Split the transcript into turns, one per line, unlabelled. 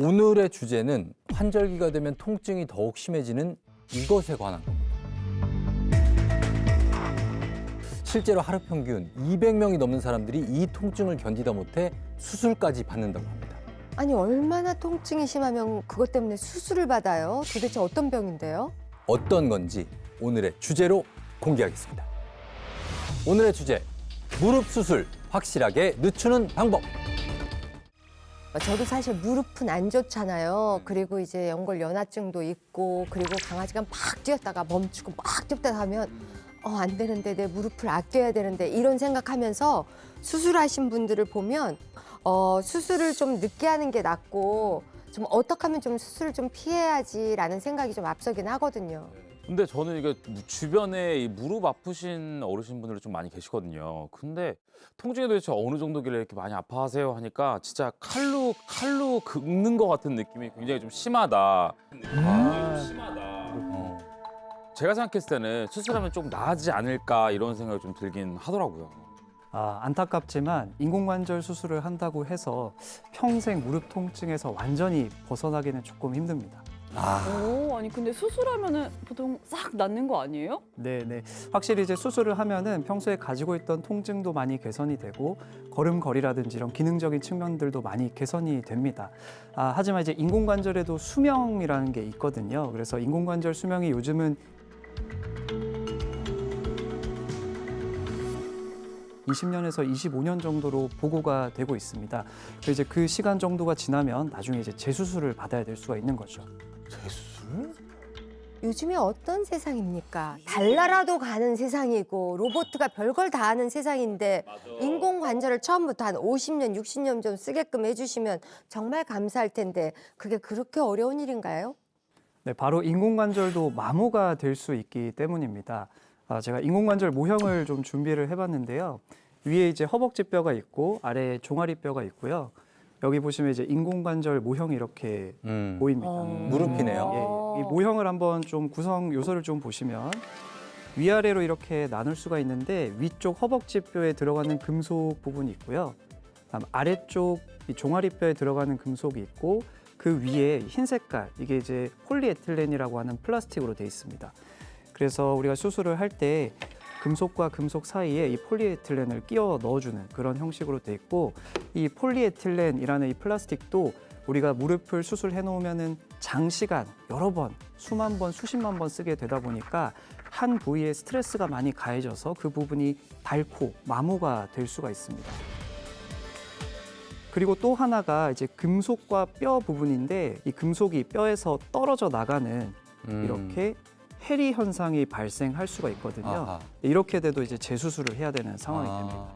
오늘의 주제는 환절기가 되면 통증이 더욱 심해지는 이것에 관한 겁니다. 실제로 하루 평균 200명이 넘는 사람들이 이 통증을 견디다 못해 수술까지 받는다고 합니다.
아니 얼마나 통증이 심하면 그것 때문에 수술을 받아요? 도대체 어떤 병인데요?
어떤 건지 오늘의 주제로 공개하겠습니다. 오늘의 주제, 무릎 수술 확실하게 늦추는 방법.
저도 사실 무릎은 안 좋잖아요. 그리고 이제 연골연화증도 있고, 그리고 강아지가 막 뛰었다가 멈추고 막 뛰었다가 하면 안 되는데, 내 무릎을 아껴야 되는데 이런 생각하면서 수술하신 분들을 보면 수술을 좀 늦게 하는 게 낫고, 좀 어떻게 하면 좀 수술을 좀 피해야지라는 생각이 좀 앞서긴 하거든요.
근데 저는 이게 주변에 이 무릎 아프신 어르신분들이 좀 많이 계시거든요. 근데 통증이 도대체 어느 정도길래 이렇게 많이 아파하세요 하니까 진짜 칼로 긁는 것 같은 느낌이 굉장히 좀 심하다. 좀 심하다. 제가 생각했을 때는 수술하면 좀 나아지지 않을까 이런 생각이 좀 들긴 하더라고요.
안타깝지만 인공관절 수술을 한다고 해서 평생 무릎 통증에서 완전히 벗어나기는 조금 힘듭니다.
아니 근데 수술하면은 보통 싹 낫는 거 아니에요?
네. 확실히 이제 수술을 하면은 평소에 가지고 있던 통증도 많이 개선이 되고 걸음걸이라든지 이런 기능적인 측면들도 많이 개선이 됩니다. 하지만 이제 인공관절에도 수명이라는 게 있거든요. 그래서 인공관절 수명이 요즘은 20년에서 25년 정도로 보고가 되고 있습니다. 그래서 이제 그 시간 정도가 지나면 나중에 이제 재수술을 받아야 될 수가 있는 거죠.
재수술?
요즘에 어떤 세상입니까? 달나라도 가는 세상이고 로봇가 별걸 다 하는 세상인데, 인공관절을 처음부터 한 50년, 60년 좀 쓰게끔 해주시면 정말 감사할 텐데 그게 그렇게 어려운 일인가요?
네, 바로 인공관절도 마모가 될 수 있기 때문입니다. 제가 인공관절 모형을 좀 준비를 해봤는데요. 위에 이제 허벅지 뼈가 있고 아래에 종아리 뼈가 있고요. 여기 보시면 이제 인공관절 모형이 이렇게 보입니다.
무릎이네요.
이 모형을 한번 좀 구성 요소를 좀 보시면 위아래로 이렇게 나눌 수가 있는데, 위쪽 허벅지 뼈에 들어가는 금속 부분이 있고요. 다음 아래쪽 이 종아리 뼈에 들어가는 금속이 있고, 그 위에 흰 색깔, 이게 이제 폴리에틸렌이라고 하는 플라스틱으로 되어 있습니다. 그래서 우리가 수술을 할 때 금속과 금속 사이에 이 폴리에틸렌을 끼워 넣어주는 그런 형식으로 돼 있고, 이 폴리에틸렌이라는 이 플라스틱도 우리가 무릎을 수술해 놓으면은 장시간 여러 번, 수만 번, 수십만 번 쓰게 되다 보니까 한 부위에 스트레스가 많이 가해져서 그 부분이 닳고 마모가 될 수가 있습니다. 그리고 또 하나가 이제 금속과 뼈 부분인데, 이 금속이 뼈에서 떨어져 나가는 이렇게 해리 현상이 발생할 수가 있거든요. 이렇게 돼도 이제 재수술을 해야 되는 상황이 됩니다.